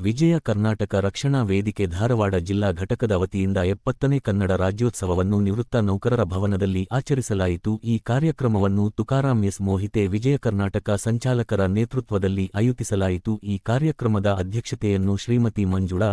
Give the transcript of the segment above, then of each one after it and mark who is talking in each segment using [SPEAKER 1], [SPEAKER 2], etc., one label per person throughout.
[SPEAKER 1] ವಿಜಯ ಕರ್ನಾಟಕ ರಕ್ಷಣಾ ವೇದಿಕೆ ಧಾರವಾಡ ಜಿಲ್ಲಾ ಘಟಕದ ವತಿಯಿಂದ 70ನೇ ಕನ್ನಡ ರಾಜ್ಯೋತ್ಸವವನ್ನು ನಿವೃತ್ತ ನೌಕರರ ಭವನದಲ್ಲಿ ಆಚರಿಸಲಾಯಿತು. ಈ ಕಾರ್ಯಕ್ರಮವನ್ನು ತುಕಾರಾಂ ಎಸ್ ಮೋಹಿತೆ ವಿಜಯ ಕರ್ನಾಟಕ ಸಂಚಾಲಕರ ನೇತೃತ್ವದಲ್ಲಿ ಆಯೋಜಿಸಲಾಯಿತು. ಈ ಕಾರ್ಯಕ್ರಮದ ಅಧ್ಯಕ್ಷತೆಯನ್ನು ಶ್ರೀಮತಿ ಮಂಜುಳಾ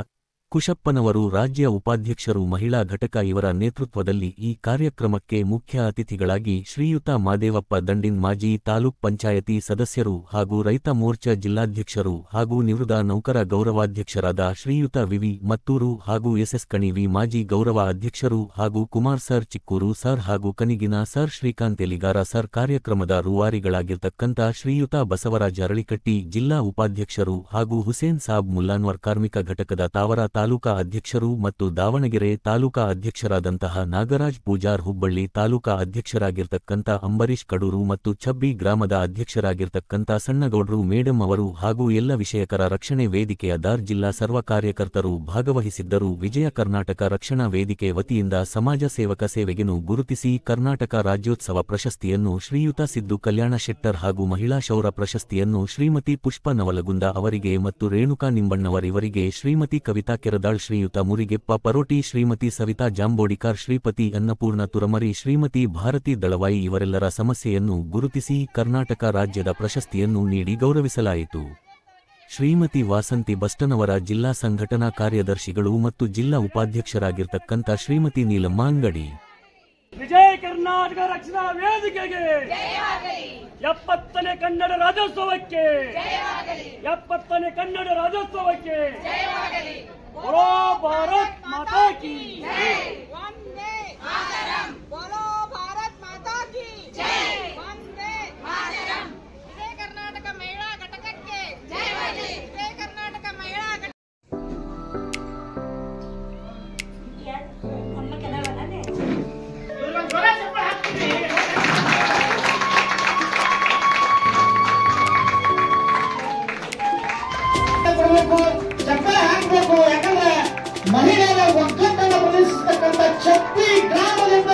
[SPEAKER 1] ಕುಶಪ್ಪನವರು ರಾಜ್ಯ ಉಪಾಧ್ಯಕ್ಷರು ಮಹಿಳಾ ಘಟಕ ಇವರ ನೇತೃತ್ವದಲ್ಲಿ ಈ ಕಾರ್ಯಕ್ರಮಕ್ಕೆ ಮುಖ್ಯ ಅತಿಥಿಗಳಾಗಿ ಶ್ರೀಯುತ ಮಾದೇವಪ್ಪ ದಂಡಿನ್ ಮಾಜಿ ತಾಲೂಕ್ ಪಂಚಾಯತಿ ಸದಸ್ಯರು ಹಾಗೂ ರೈತ ಮೋರ್ಚಾ ಜಿಲ್ಲಾಧ್ಯಕ್ಷರು ಹಾಗೂ ನಿವೃತ್ತ ನೌಕರ ಗೌರವಾಧ್ಯಕ್ಷರಾದ ಶ್ರೀಯುತ ವಿವಿ ಮತ್ತೂರು ಹಾಗೂ ಎಸ್ಎಸ್ ಕಣಿವಿ ಮಾಜಿ ಗೌರವ ಅಧ್ಯಕ್ಷರು ಹಾಗೂ ಕುಮಾರ್ ಸರ್ ಚಿಕ್ಕೂರು ಸರ್ ಹಾಗೂ ಕನಿಗಿನ ಸರ್ ಶ್ರೀಕಾಂತ್ ಎಲಿಗಾರ ಸರ್ ಕಾರ್ಯಕ್ರಮದ ರೂವಾರಿಗಳಾಗಿರ್ತಕ್ಕಂಥ ಶ್ರೀಯುತ ಬಸವರಾಜ ಅರಳಿಕಟ್ಟಿ ಜಿಲ್ಲಾ ಉಪಾಧ್ಯಕ್ಷರು ಹಾಗೂ ಹುಸೇನ್ ಸಾಬ್ ಮುಲ್ಲಾನ್ವರ್ ಕಾರ್ಮಿಕ ಘಟಕದ ತಾವರ ತಾಲೂಕಾ ಅಧ್ಯಕ್ಷರು ಮತ್ತು ದಾವಣಗೆರೆ ತಾಲೂಕಾ ಅಧ್ಯಕ್ಷರಾದಂತಹ ನಾಗರಾಜ್ ಪೂಜಾರ್ ಹುಬ್ಬಳ್ಳಿ ತಾಲೂಕಾ ಅಧ್ಯಕ್ಷರಾಗಿರ್ತಕ್ಕಂಥ ಅಂಬರೀಶ್ ಕಡೂರು ಮತ್ತು ಛಬ್ಬಿ ಗ್ರಾಮದ ಅಧ್ಯಕ್ಷರಾಗಿರ್ತಕ್ಕಂಥ ಸಣ್ಣಗೌಡ್ರು ಮೇಡಂ ಅವರು ಹಾಗೂ ಎಲ್ಲ ವಿಷಯಕರ ರಕ್ಷಣೆ ವೇದಿಕೆಯ ದಾರ್ ಜಿಲ್ಲಾ ಸರ್ವ ಕಾರ್ಯಕರ್ತರು ಭಾಗವಹಿಸಿದ್ದರು. ವಿಜಯ ಕರ್ನಾಟಕ ರಕ್ಷಣಾ ವೇದಿಕೆ ವತಿಯಿಂದ ಸಮಾಜ ಸೇವಕ ಸೇವೆಗೆನು ಗುರುತಿಸಿ ಕರ್ನಾಟಕ ರಾಜ್ಯೋತ್ಸವ ಪ್ರಶಸ್ತಿಯನ್ನು ಶ್ರೀಯುತ ಸಿದ್ದು ಕಲ್ಯಾಣ ಶೆಟ್ಟರ್ ಹಾಗೂ ಮಹಿಳಾ ಶೌರ ಪ್ರಶಸ್ತಿಯನ್ನು ಶ್ರೀಮತಿ ಪುಷ್ಪ ನವಲಗುಂದ ಅವರಿಗೆ ಮತ್ತು ರೇಣುಕಾ ನಿಂಬಣ್ಣವರ್ ಇವರಿಗೆ, ಶ್ರೀಮತಿ ಕವಿತಾ ಕೆರದಾಳ್, ಶ್ರೀಯುತ ಮುರಿಗೆಪ್ಪ ಪರೋಟಿ, ಶ್ರೀಮತಿ ಸವಿತಾ ಜಾಂಬೋಡಿಕಾರ್, ಶ್ರೀಪತಿ ಅನ್ನಪೂರ್ಣ ತುರಮರಿ, ಶ್ರೀಮತಿ ಭಾರತಿ ದಳವಾಯಿ ಇವರೆಲ್ಲರ ಸಮಸ್ಯೆಯನ್ನು ಗುರುತಿಸಿ ಕರ್ನಾಟಕ ರಾಜ್ಯದ ಪ್ರಶಸ್ತಿಯನ್ನು ನೀಡಿ ಗೌರವಿಸಲಾಯಿತು. ಶ್ರೀಮತಿ ವಾಸಂತಿ ಬಸ್ತನವರ ಜಿಲ್ಲಾ ಸಂಘಟನಾ ಕಾರ್ಯದರ್ಶಿಗಳು ಮತ್ತು ಜಿಲ್ಲಾ ಉಪಾಧ್ಯಕ್ಷರಾಗಿರ್ತಕ್ಕಂಥ ಶ್ರೀಮತಿ ನೀಲಮ್ಮ ಅಂಗಡಿ.
[SPEAKER 2] ವಿಜಯ ಕರ್ನಾಟಕ ರಕ್ಷಣಾ ವೇದಿಕೆಗೆ 70ನೇ ಕನ್ನಡ ರಾಜ್ಯೋತ್ಸವಕ್ಕೆ 70ನೇ ಕನ್ನಡ ರಾಜ್ಯೋತ್ಸವಕ್ಕೆ बोलो भारत माता की जय, वंदे मातरम, बोलो भारत माता की जय, वंदे मातरम. विजय कर्नाटक महिला घटकಕ್ಕೆ ಜಯವಾಗಲಿ. ವಿಜಯ ಕರ್ನಾಟಕ ಮಹಿಳಾ
[SPEAKER 3] ಯಾಕಂದ್ರೆ ಮಹಿಳೆಯರ ಒಗ್ಗಟ್ಟನ್ನು ಪ್ರದರ್ಶಿಸತಕ್ಕಂಥ ಛಬ್ಬಿ ಗ್ರಾಮದಿಂದ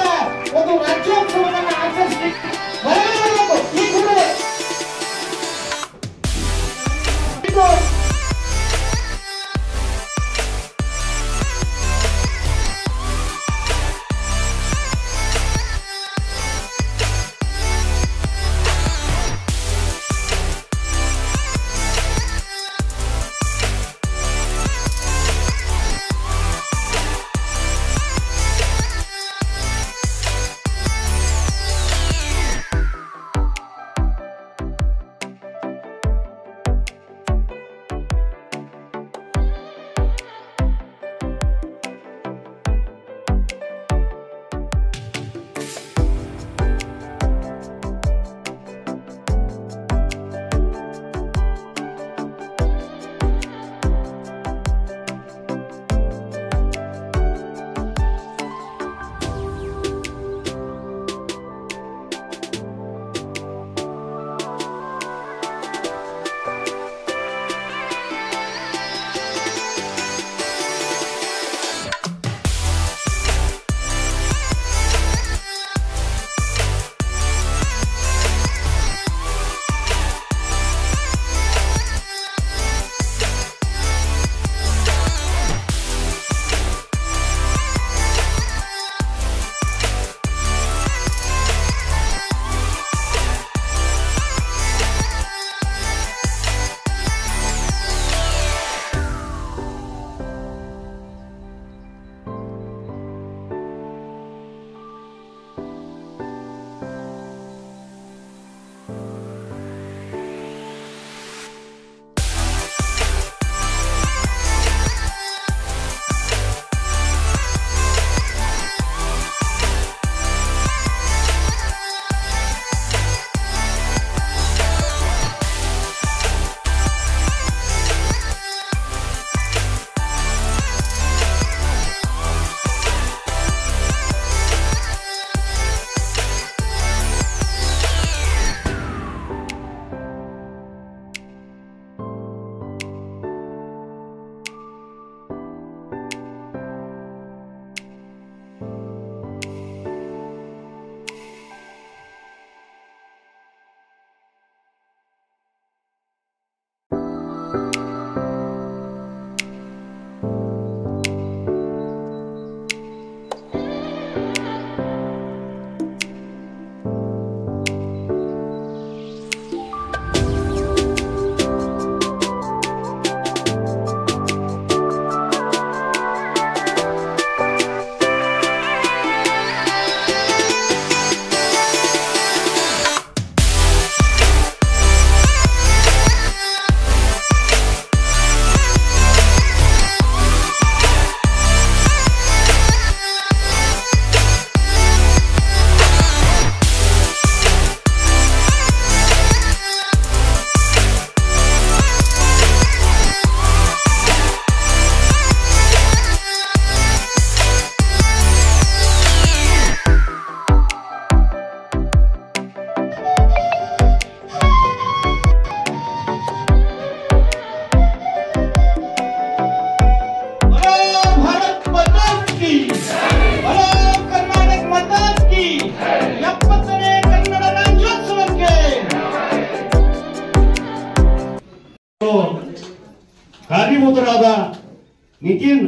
[SPEAKER 3] ಕಾರಣೀಭೂತರಾದ ನಿತಿನ್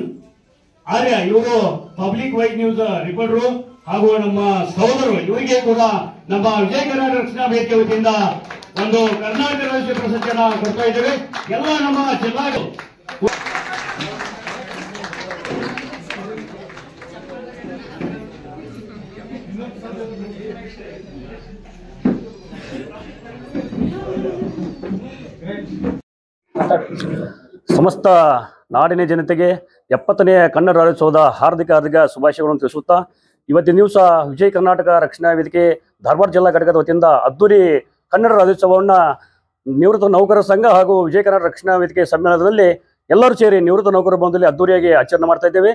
[SPEAKER 3] ಆರ್ಯ ಇವರು ಪಬ್ಲಿಕ್ ವೈಸ್ ನ್ಯೂಸ್ ರಿಪೋರ್ಟರು ಹಾಗೂ ನಮ್ಮ ಸಹೋದರರು ಇವರಿಗೆ ಕೂಡ ನಮ್ಮ ವಿಜಯ ಕರ್ನಾಟಕ ರಕ್ಷಣಾ ವೇದಿಕೆ ವತಿಯಿಂದ ಒಂದು ಕರ್ನಾಟಕ ರಾಜ್ಯ ಪ್ರಶಸ್ತಿಯನ್ನು ಕೊಡ್ತಾ ಇದ್ದೇವೆ. ಎಲ್ಲ ನಮ್ಮ ಜಿಲ್ಲಾ
[SPEAKER 4] ಸಮಸ್ತ ನಾಡಿನ ಜನತೆಗೆ 70ನೇ ಕನ್ನಡ ರಾಜ್ಯೋತ್ಸವದ ಹಾರ್ದಿಕ ಶುಭಾಶಯಗಳನ್ನು ತಿಳಿಸುತ್ತಾ ಇವತ್ತಿನ ದಿವಸ ವಿಜಯ ಕರ್ನಾಟಕ ರಕ್ಷಣಾ ವೇದಿಕೆ ಧಾರವಾಡ ಜಿಲ್ಲಾ ಘಟಕದ ವತಿಯಿಂದ ಅದ್ದೂರಿ ಕನ್ನಡ ರಾಜ್ಯೋತ್ಸವವನ್ನು ನಿವೃತ್ತ ನೌಕರರ ಸಂಘ ಹಾಗೂ ವಿಜಯ ಕರ್ನಾಟಕ ರಕ್ಷಣಾ ವೇದಿಕೆ ಸಮ್ಮೇಳನದಲ್ಲಿ ಎಲ್ಲರೂ ಸೇರಿ ನಿವೃತ್ತ ನೌಕರರ ಭವನದಲ್ಲಿ ಅದ್ದೂರಿಯಾಗಿ ಆಚರಣೆ ಮಾಡ್ತಾ ಇದ್ದೇವೆ.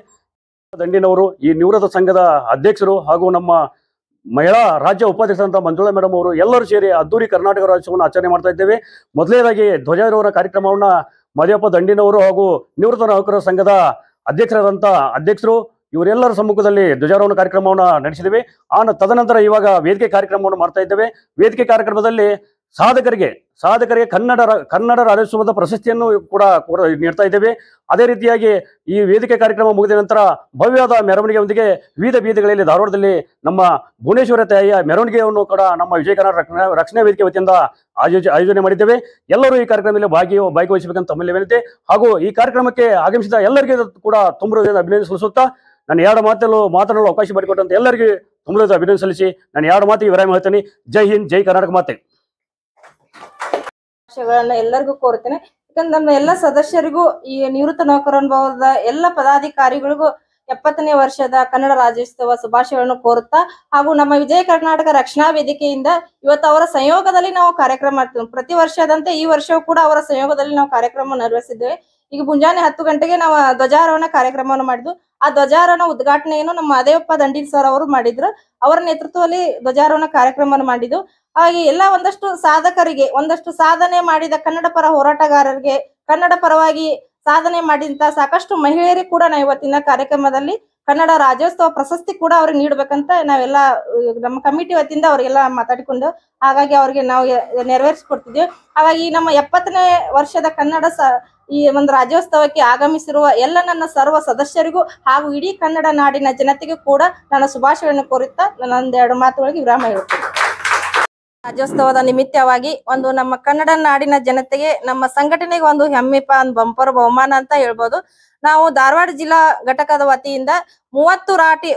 [SPEAKER 4] ದಂಡಿನವರು ಈ ನಿವೃತ್ತ ಸಂಘದ ಅಧ್ಯಕ್ಷರು ಹಾಗೂ ನಮ್ಮ ಮಹಿಳಾ ರಾಜ್ಯ ಉಪಾಧ್ಯಕ್ಷರಂತ ಮಂಜುಳಾ ಮೇಡಮ್ ಅವರು ಎಲ್ಲರೂ ಸೇರಿ ಅದ್ದೂರಿ ಕರ್ನಾಟಕ ರಾಜ್ಯೋತ್ಸವವನ್ನು ಆಚರಣೆ ಮಾಡ್ತಾ ಇದ್ದೇವೆ. ಮೊದಲನೇದಾಗಿ ಧ್ವಜಾರೋಹಣ ಕಾರ್ಯಕ್ರಮವನ್ನು ಮದಿಯಪ್ಪ ದಂಡಿನವರು ಹಾಗೂ ನಿವೃತ್ತ ನೌಕರರ ಸಂಘದ ಅಧ್ಯಕ್ಷರು ಇವರೆಲ್ಲರ ಸಮ್ಮುಖದಲ್ಲಿ ಧ್ವಜಾರೋಹಣ ಕಾರ್ಯಕ್ರಮವನ್ನು ನಡೆಸಿದ್ದೇವೆ. ತದನಂತರ ಇವಾಗ ವೇದಿಕೆ ಕಾರ್ಯಕ್ರಮವನ್ನು ಮಾಡ್ತಾ ಇದ್ದೇವೆ. ವೇದಿಕೆ ಕಾರ್ಯಕ್ರಮದಲ್ಲಿ ಸಾಧಕರಿಗೆ ಕನ್ನಡ ರಾಜ್ಯೋತ್ಸವದ ಪ್ರಶಸ್ತಿಯನ್ನು ಕೂಡ ನೀಡ್ತಾ ಇದ್ದೇವೆ. ಅದೇ ರೀತಿಯಾಗಿ ಈ ವೇದಿಕೆ ಕಾರ್ಯಕ್ರಮ ಮುಗಿದ ನಂತರ ಭವ್ಯವಾದ ಮೆರವಣಿಗೆಯೊಂದಿಗೆ ವಿವಿಧ ಬೀದಿಗಳಲ್ಲಿ ಧಾರವಾಡದಲ್ಲಿ ನಮ್ಮ ಭುವನೇಶ್ವರಿ ತಾಯಿಯ ಮೆರವಣಿಗೆಯನ್ನು ಕೂಡ ನಮ್ಮ ವಿಜಯ ಕರ್ನಾಟಕ ರಕ್ಷಣಾ ವೇದಿಕೆ ವತಿಯಿಂದ ಆಯೋಜನೆ ಮಾಡಿದ್ದೇವೆ. ಎಲ್ಲರೂ ಈ ಕಾರ್ಯಕ್ರಮದಲ್ಲಿ ಭಾಗವಹಿಸಬೇಕಂತ ತಮ್ಮಲ್ಲಿ ವಿನಂತಿ. ಹಾಗೂ ಈ ಕಾರ್ಯಕ್ರಮಕ್ಕೆ ಆಗಮಿಸಿದ ಎಲ್ಲರಿಗೂ ಕೂಡ ತುಂಬ ಅಭಿನಂದನೆ ಸಲ್ಲಿಸುತ್ತಾ ನಾನು ಎರಡು ಮಾತನಾಡಲು ಅವಕಾಶ ಮಾಡಿಕೊಟ್ಟಂತ ಎಲ್ಲರಿಗೂ ತುಂಬ ಅಭಿನಂದನೆ ಸಲ್ಲಿಸಿ ನಾನು ಎರಡು ಮಾತಿಗೆ ವಿರಾಮ ಹೇಳ್ತೇನೆ. ಜೈ ಹಿಂದ್, ಜೈ ಕರ್ನಾಟಕ ಮಾತೆ.
[SPEAKER 5] ಎಲ್ಲರಿಗೂ ಕೋರ್ತೇನೆ. ಯಾಕಂದ್ರೆ ನಮ್ಮ ಎಲ್ಲ ಸದಸ್ಯರಿಗೂ ಈ ನಿವೃತ್ತ ನೌಕರರ ಎಲ್ಲ ಪದಾಧಿಕಾರಿಗಳಿಗೂ 70ನೇ ವರ್ಷದ ಕನ್ನಡ ರಾಜ್ಯೋತ್ಸವ ಶುಭಾಶಯಗಳನ್ನು ಕೋರುತ್ತಾ ಹಾಗೂ ನಮ್ಮ ವಿಜಯ ಕರ್ನಾಟಕ ರಕ್ಷಣಾ ವೇದಿಕೆಯಿಂದ ಇವತ್ತು ಅವರ ಸಂಯೋಗದಲ್ಲಿ ನಾವು ಕಾರ್ಯಕ್ರಮ ಮಾಡ್ತೀವಿ. ಪ್ರತಿ ವರ್ಷದಂತೆ ಈ ವರ್ಷವೂ ಕೂಡ ಅವರ ಸಂಯೋಗದಲ್ಲಿ ನಾವು ಕಾರ್ಯಕ್ರಮ ನಿರ್ವಹಿಸಿದ್ದೇವೆ. ಈಗ ಮುಂಜಾನೆ 10 ಗಂಟೆಗೆ ನಾವು ಧ್ವಜಾರೋಹಣ ಕಾರ್ಯಕ್ರಮವನ್ನು ಮಾಡಿದ್ವು. ಆ ಧ್ವಜಾರೋಹಣ ಉದ್ಘಾಟನೆಯನ್ನು ನಮ್ಮ ಮದಿಯಪ್ಪ ದಂಡಿನ್ ಸರ್ ಅವರು ಮಾಡಿದ್ರು. ಅವರ ನೇತೃತ್ವದಲ್ಲಿ ಧ್ವಜಾರೋಹಣ ಕಾರ್ಯಕ್ರಮವನ್ನು ಮಾಡಿದ್ದು. ಹಾಗೆ ಎಲ್ಲ ಒಂದಷ್ಟು ಸಾಧಕರಿಗೆ, ಒಂದಷ್ಟು ಸಾಧನೆ ಮಾಡಿದ ಕನ್ನಡ ಪರ ಹೋರಾಟಗಾರರಿಗೆ, ಕನ್ನಡ ಪರವಾಗಿ ಸಾಧನೆ ಮಾಡಿದಂತ ಸಾಕಷ್ಟು ಮಹಿಳೆಯರಿಗೆ ಕೂಡ ನಾವು ಇವತ್ತಿನ ಕಾರ್ಯಕ್ರಮದಲ್ಲಿ ಕನ್ನಡ ರಾಜ್ಯೋತ್ಸವ ಪ್ರಶಸ್ತಿ ಕೂಡ ಅವ್ರಿಗೆ ನೀಡಬೇಕಂತ ನಾವೆಲ್ಲ ನಮ್ಮ ಕಮಿಟಿ ವತಿಯಿಂದ ಅವರಿಗೆಲ್ಲ ಮಾತಾಡಿಕೊಂಡು ಹಾಗಾಗಿ ಅವ್ರಿಗೆ ನಾವು ನೆರವೇರಿಸಿಕೊಡ್ತಿದ್ದೇವೆ. ಹಾಗಾಗಿ ನಮ್ಮ 70ನೇ ವರ್ಷದ ಕನ್ನಡ ಈ ಒಂದು ರಾಜ್ಯೋತ್ಸವಕ್ಕೆ ಆಗಮಿಸಿರುವ ಎಲ್ಲ ನನ್ನ ಸರ್ವ ಸದಸ್ಯರಿಗೂ ಹಾಗೂ ಇಡೀ ಕನ್ನಡ ನಾಡಿನ ಜನತೆಗೂ ಕೂಡ ನನ್ನ ಶುಭಾಶಯವನ್ನು ಕೋರುತ್ತಾ ಒಂದೆರಡು ಮಾತುಗಳಿಗೆ ವಿರಾಮ ಹೇಳ್ತೀನಿ. ರಾಜ್ಯೋತ್ಸವದ ನಿಮಿತ್ತವಾಗಿ ಒಂದು ನಮ್ಮ ಕನ್ನಡ ನಾಡಿನ ಜನತೆಗೆ, ನಮ್ಮ ಸಂಘಟನೆಗೆ ಒಂದು ಹೆಮ್ಮೆಪ, ಒಂದು ಬಂಪರ್ ಬಹುಮಾನ ಅಂತ ಹೇಳ್ಬೋದು. ನಾವು ಧಾರವಾಡ ಜಿಲ್ಲಾ ಘಟಕದ ವತಿಯಿಂದ 30 ರಾಟಿ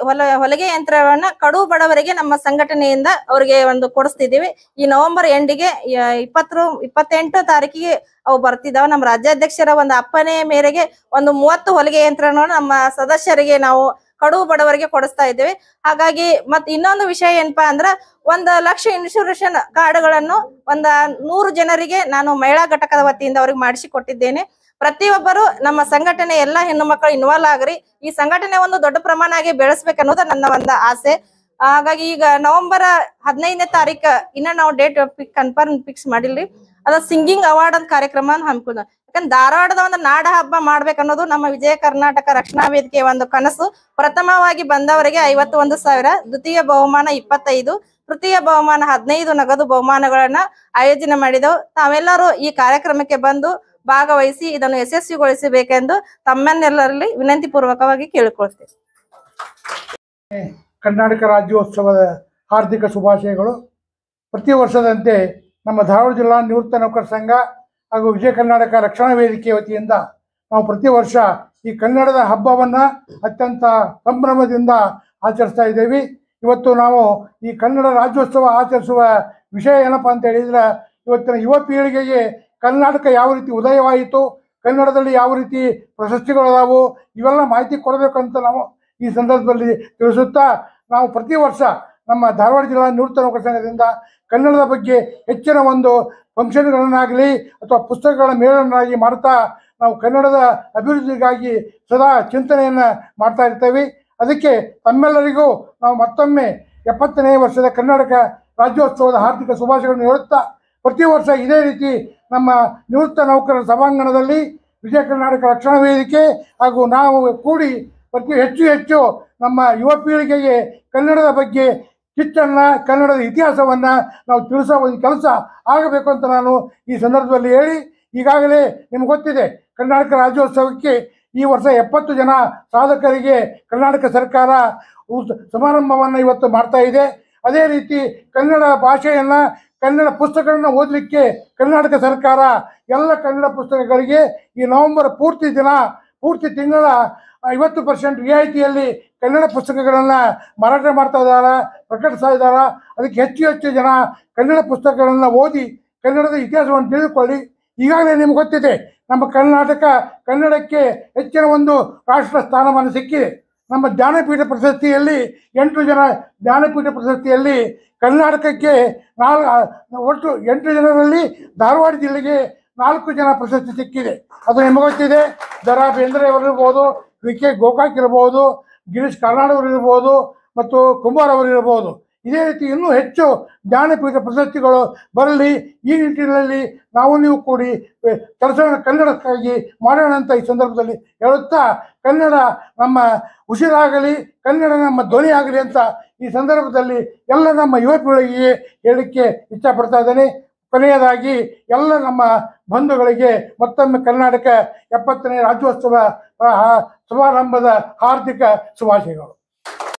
[SPEAKER 5] ಹೊಲಿಗೆ ಯಂತ್ರವನ್ನ ಕಡು ಬಡವರಿಗೆ ನಮ್ಮ ಸಂಘಟನೆಯಿಂದ ಅವರಿಗೆ ಒಂದು ಕೊಡಿಸ್ತಿದ್ದೀವಿ. ಈ ನವೆಂಬರ್ ಎಂಡಿಗೆ 28 ತಾರೀಕಿಗೆ ಅವು ಬರ್ತಿದ್ದಾವೆ. ನಮ್ಮ ರಾಜ್ಯಾಧ್ಯಕ್ಷರ ಒಂದು ಅಪ್ಪಣೆ ಮೇರೆಗೆ ಒಂದು 30 ಹೊಲಿಗೆ ಯಂತ್ರವನ್ನು ನಮ್ಮ ಸದಸ್ಯರಿಗೆ ನಾವು ಕಡು ಬಡವರಿಗೆ ಕೊಡಿಸ್ತಾ ಇದ್ದೇವೆ. ಹಾಗಾಗಿ ಮತ್ತೆ ಇನ್ನೊಂದು ವಿಷಯ ಏನಪ್ಪಾ ಅಂದ್ರೆ 1 ಲಕ್ಷ ಇನ್ಶೂರೆನ್ಸ್ ಕಾರ್ಡ್ಗಳನ್ನು 100 ಜನರಿಗೆ ನಾನು ಮಹಿಳಾ ಘಟಕದ ವತಿಯಿಂದ ಅವ್ರಿಗೆ ಮಾಡಿಸಿ ಕೊಟ್ಟಿದ್ದೇನೆ. ಪ್ರತಿಯೊಬ್ಬರು ನಮ್ಮ ಸಂಘಟನೆ ಎಲ್ಲ ಹೆಣ್ಣು ಮಕ್ಕಳು ಇನ್ವಾಲ್ವ್ ಆಗ್ರಿ. ಈ ಸಂಘಟನೆ ಒಂದು ದೊಡ್ಡ ಪ್ರಮಾಣ ಆಗಿ ಬೆಳೆಸ್ಬೇಕನ್ನೋದು ನನ್ನ ಒಂದು ಆಸೆ. ಹಾಗಾಗಿ ಈಗ ನವೆಂಬರ್ 15ನೇ ತಾರೀಕು ಇನ್ನ ನಾವು ಡೇಟ್ ಕನ್ಫರ್ಮ್ ಫಿಕ್ಸ್ ಮಾಡಿಲ್ರಿ. ಅದ ಸಿಂಗಿಂಗ್ ಅವಾರ್ಡ್ ಅಂತ ಕಾರ್ಯಕ್ರಮ ಹಮ್ಮಿಕೊಂಡ. ಯಾಕಂದ್ರೆ ಧಾರವಾಡದ ಒಂದು ನಾಡ ಹಬ್ಬ ಮಾಡ್ಬೇಕನ್ನೋದು ನಮ್ಮ ವಿಜಯ ಕರ್ನಾಟಕ ರಕ್ಷಣಾ ವೇದಿಕೆಯ ಒಂದು ಕನಸು. ಪ್ರಥಮವಾಗಿ ಬಂದವರಿಗೆ 51,000, ದ್ವಿತೀಯ ಬಹುಮಾನ 25, ತೃತೀಯ ಬಹುಮಾನ 15 ನಗದು ಬಹುಮಾನಗಳನ್ನ ಆಯೋಜನೆ ಮಾಡಿದೆವು. ತಾವೆಲ್ಲರೂ ಈ ಕಾರ್ಯಕ್ರಮಕ್ಕೆ ಬಂದು ಭಾಗವಹಿಸಿ ಇದನ್ನು ಯಶಸ್ವಿಗೊಳಿಸಬೇಕೆಂದು ತಮ್ಮನ್ನೆಲ್ಲರಲ್ಲಿ ವಿನಂತಿ ಪೂರ್ವಕವಾಗಿ ಕೇಳಿಕೊಳ್ತೇವೆ.
[SPEAKER 6] ಕರ್ನಾಟಕ ರಾಜ್ಯೋತ್ಸವದ ಹಾರ್ದಿಕ ಶುಭಾಶಯಗಳು. ಪ್ರತಿ ವರ್ಷದಂತೆ ನಮ್ಮ ಧಾರವಾಡ ಜಿಲ್ಲಾ ನಿವೃತ್ತ ನೌಕರ ಸಂಘ ಹಾಗೂ ವಿಜಯ ಕರ್ನಾಟಕ ರಕ್ಷಣಾ ವೇದಿಕೆ ವತಿಯಿಂದ ನಾವು ಪ್ರತಿ ವರ್ಷ ಈ ಕನ್ನಡದ ಹಬ್ಬವನ್ನು ಅತ್ಯಂತ ಸಂಭ್ರಮದಿಂದ ಆಚರಿಸ್ತಾ ಇದ್ದೇವೆ. ಇವತ್ತು ನಾವು ಈ ಕನ್ನಡ ರಾಜ್ಯೋತ್ಸವ ಆಚರಿಸುವ ವಿಷಯ ಏನಪ್ಪ ಅಂತ ಹೇಳಿದರೆ, ಇವತ್ತಿನ ಯುವ ಪೀಳಿಗೆಗೆ ಕರ್ನಾಟಕ ಯಾವ ರೀತಿ ಉದಯವಾಯಿತು, ಕನ್ನಡದಲ್ಲಿ ಯಾವ ರೀತಿ ಪ್ರಶಸ್ತಿಗಳದಾವು, ಇವೆಲ್ಲ ಮಾಹಿತಿ ಕೊಡಬೇಕಂತ ನಾವು ಈ ಸಂದರ್ಭದಲ್ಲಿ ತಿಳಿಸುತ್ತಾ, ನಾವು ಪ್ರತಿ ವರ್ಷ ನಮ್ಮ ಧಾರವಾಡ ಜಿಲ್ಲಾ ನಿವೃತ್ತ ನೌಕರ ಸಂಘದಿಂದ ಕನ್ನಡದ ಬಗ್ಗೆ ಹೆಚ್ಚಿನ ಒಂದು ಫಂಕ್ಷನ್ಗಳನ್ನಾಗಲಿ ಅಥವಾ ಪುಸ್ತಕಗಳ ಮೇಳನ್ನಾಗಿ ಮಾಡ್ತಾ ನಾವು ಕನ್ನಡದ ಅಭಿವೃದ್ಧಿಗಾಗಿ ಸದಾ ಚಿಂತನೆಯನ್ನು ಮಾಡ್ತಾ ಇರ್ತೇವೆ. ಅದಕ್ಕೆ ತಮ್ಮೆಲ್ಲರಿಗೂ ನಾವು ಮತ್ತೊಮ್ಮೆ 70ನೇ ವರ್ಷದ ಕರ್ನಾಟಕ ರಾಜ್ಯೋತ್ಸವದ ಹಾರ್ದಿಕ ಶುಭಾಶಯಗಳನ್ನು ಹೇಳುತ್ತಾ, ಪ್ರತಿ ವರ್ಷ ಇದೇ ರೀತಿ ನಮ್ಮ ನಿವೃತ್ತ ನೌಕರರ ಸಭಾಂಗಣದಲ್ಲಿ ವಿಜಯ ಕರ್ನಾಟಕ ರಕ್ಷಣಾ ವೇದಿಕೆ ಹಾಗೂ ನಾವು ಕೂಡಿ ಹೆಚ್ಚು ನಮ್ಮ ಯುವ ಪೀಳಿಗೆಗೆ ಕನ್ನಡದ ಬಗ್ಗೆ ಕಿಚ್ಚನ್ನು, ಕನ್ನಡದ ಇತಿಹಾಸವನ್ನು ನಾವು ತಿಳಿಸೋ ಒಂದು ಕೆಲಸ ಆಗಬೇಕು ಅಂತ ನಾನು ಈ ಸಂದರ್ಭದಲ್ಲಿ ಹೇಳಿ ಈಗಾಗಲೇ ನಿಮ್ಗೆ ಗೊತ್ತಿದೆ, ಕರ್ನಾಟಕ ರಾಜ್ಯೋತ್ಸವಕ್ಕೆ ಈ ವರ್ಷ 70 ಜನ ಸಾಧಕರಿಗೆ ಕರ್ನಾಟಕ ಸರ್ಕಾರ ಸಮಾರಂಭವನ್ನು ಇವತ್ತು ಮಾಡ್ತಾ ಇದೆ. ಅದೇ ರೀತಿ ಕನ್ನಡ ಭಾಷೆಯನ್ನು, ಕನ್ನಡ ಪುಸ್ತಕಗಳನ್ನು ಓದಲಿಕ್ಕೆ ಕರ್ನಾಟಕ ಸರ್ಕಾರ ಎಲ್ಲ ಕನ್ನಡ ಪುಸ್ತಕಗಳಿಗೆ ಈ ನವೆಂಬರ್ ಪೂರ್ತಿ ತಿಂಗಳ 50% ರಿಯಾಯಿತಿಯಲ್ಲಿ ಕನ್ನಡ ಪುಸ್ತಕಗಳನ್ನು ಮಾರಾಟ ಮಾಡ್ತಾ ಇದ್ದಾರೆ, ಪ್ರಕಟಿಸ್ತಾ ಇದ್ದಾರೆ. ಅದಕ್ಕೆ ಹೆಚ್ಚು ಜನ ಕನ್ನಡ ಪುಸ್ತಕಗಳನ್ನು ಓದಿ ಕನ್ನಡದ ಇತಿಹಾಸವನ್ನು ತಿಳಿದುಕೊಳ್ಳಿ. ಈಗಾಗಲೇ ನಿಮ್ಗೆ ಗೊತ್ತಿದೆ, ನಮ್ಮ ಕರ್ನಾಟಕ ಕನ್ನಡಕ್ಕೆ ಹೆಚ್ಚಿನ ಒಂದು ರಾಷ್ಟ್ರ ಸ್ಥಾನಮಾನ ಸಿಕ್ಕಿದೆ. ನಮ್ಮ ಜ್ಞಾನಪೀಠ ಪ್ರಶಸ್ತಿಯಲ್ಲಿ 8 ಜನ ಜ್ಞಾನಪೀಠ ಪ್ರಶಸ್ತಿಯಲ್ಲಿ ಕರ್ನಾಟಕಕ್ಕೆ ಒಟ್ಟು 8 ಜನರಲ್ಲಿ ಧಾರವಾಡ ಜಿಲ್ಲೆಗೆ 4 ಜನ ಪ್ರಶಸ್ತಿ ಸಿಕ್ಕಿದೆ. ಅದು ನಿಮಗೆ ಗೊತ್ತಿದೆ. ದ.ರಾ ಬೇಂದ್ರೆ ಅವರಿರ್ಬೋದು, ವಿ.ಕೆ. ಗೋಕಾಕ್ ಇರ್ಬೋದು, ಗಿರೀಶ್ ಕಾರ್ನಾಡ್ ಅವರು ಇರ್ಬೋದು, ಮತ್ತು ಕುಂಬಾರ್ ಅವರು ಇರ್ಬೋದು. ಇದೇ ರೀತಿ ಇನ್ನೂ ಹೆಚ್ಚು ಜ್ಞಾನಪೀಠ ಪ್ರಶಸ್ತಿಗಳು ಬರಲಿ. ಈ ನಿಟ್ಟಿನಲ್ಲಿ ನೀವು ಕೂಡಿ ಕೆಲಸವನ್ನು ಕನ್ನಡಕ್ಕಾಗಿ ಮಾಡೋಣ ಅಂತ ಈ ಸಂದರ್ಭದಲ್ಲಿ ಹೇಳುತ್ತಾ, ಕನ್ನಡ ನಮ್ಮ ಉಸಿರಾಗಲಿ, ಕನ್ನಡ ನಮ್ಮ ಧ್ವನಿ ಆಗಲಿ ಅಂತ ಈ ಸಂದರ್ಭದಲ್ಲಿ ಎಲ್ಲ ನಮ್ಮ ಯುವ ಪೀಳಿಗೆಗೆ ಹೇಳಲಿಕ್ಕೆ ಇಷ್ಟಪಡ್ತಾ ಇದ್ದೇನೆ. ಕೊನೆಯದಾಗಿ ಎಲ್ಲ ನಮ್ಮ ಬಂಧುಗಳಿಗೆ ಮತ್ತೊಮ್ಮೆ ಕರ್ನಾಟಕ 70ನೇ ರಾಜ್ಯೋತ್ಸವ ಸಮಾರಂಭದ ಹಾರ್ದಿಕ ಶುಭಾಶಯಗಳು.